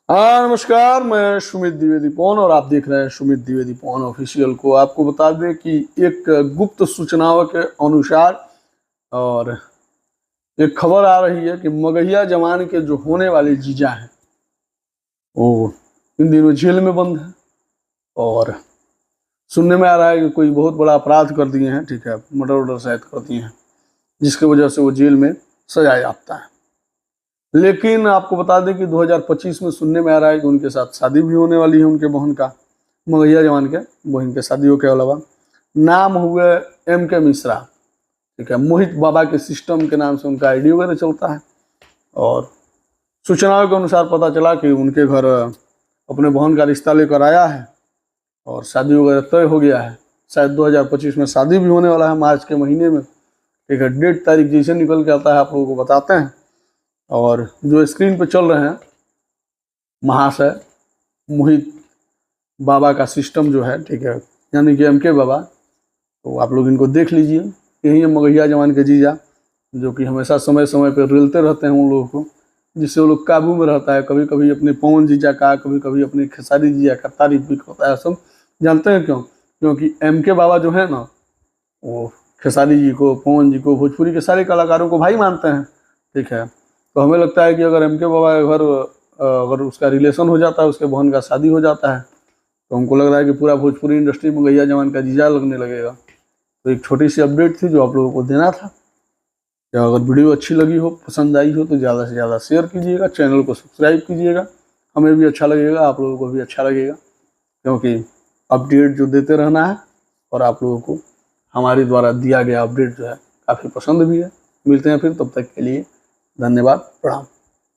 हाँ नमस्कार, मैं सुमित द्विवेदी पवन और आप देख रहे हैं सुमित द्विवेदी पवन ऑफिशियल को। आपको बता दें कि एक गुप्त सूचनाओं के अनुसार और एक खबर आ रही है कि मगहिया जवान के जो होने वाले जीजा हैं वो इन दिनों जेल में बंद है और सुनने में आ रहा है कि कोई बहुत बड़ा अपराध कर दिए हैं, ठीक है, मर्डर वर्डर शायद कर दिए हैं, जिसकी वजह से वो जेल में सजा याफ्ता है। लेकिन आपको बता दें कि 2025 में सुनने में आ रहा है कि उनके साथ शादी भी होने वाली है, उनके बहन का, मगहिया जवान के बहन के शादियों के अलावा। नाम हुए M.K. मिश्रा, ठीक है, मोहित बाबा के सिस्टम के नाम से उनका आईडी वगैरह चलता है। और सूचनाओं के अनुसार पता चला कि उनके घर अपने बहन का रिश्ता लेकर आया है और शादी वगैरह तय हो गया है। शायद 2025 में शादी भी होने वाला है, मार्च के महीने में, ठीक है। डेट तारीख जैसे निकल के आता है आप लोगों को बताते हैं। और जो स्क्रीन पे चल रहे हैं महाशय मोहित बाबा का सिस्टम जो है, ठीक है, यानी कि M.K. बाबा, तो आप लोग इनको देख लीजिए। यही है मगहिया जवान के जीजा, जो कि हमेशा समय समय पर रिलते रहते हैं उन लोगों को, जिससे वो लोग काबू में रहता है। कभी कभी अपने पवन जीजा का, कभी कभी अपने खेसारी जीजा का तारीफ भी करता है। सब जानते हैं क्यों? क्योंकि M.K. बाबा जो है ना, वो खेसारी जी को, पवन जी को, भोजपुरी के सारे कलाकारों को भाई मानते हैं, ठीक है। तो हमें लगता है कि अगर M.K. बाबा के घर अगर उसका रिलेशन हो जाता है, उसके बहन का शादी हो जाता है, तो हमको लग रहा है कि पूरा भोजपुरी इंडस्ट्री में मगहिया जवान का जीजा लगने लगेगा। तो एक छोटी सी अपडेट थी जो आप लोगों को देना था। या अगर वीडियो अच्छी लगी हो, पसंद आई हो, तो ज़्यादा से ज़्यादा शेयर कीजिएगा, चैनल को सब्सक्राइब कीजिएगा। हमें भी अच्छा लगेगा, आप लोगों को भी अच्छा लगेगा, क्योंकि अपडेट जो देते रहना है और आप लोगों को हमारे द्वारा दिया गया अपडेट जो है काफ़ी पसंद भी है। मिलते हैं फिर, तब तक के लिए धन्यवाद, प्रणाम।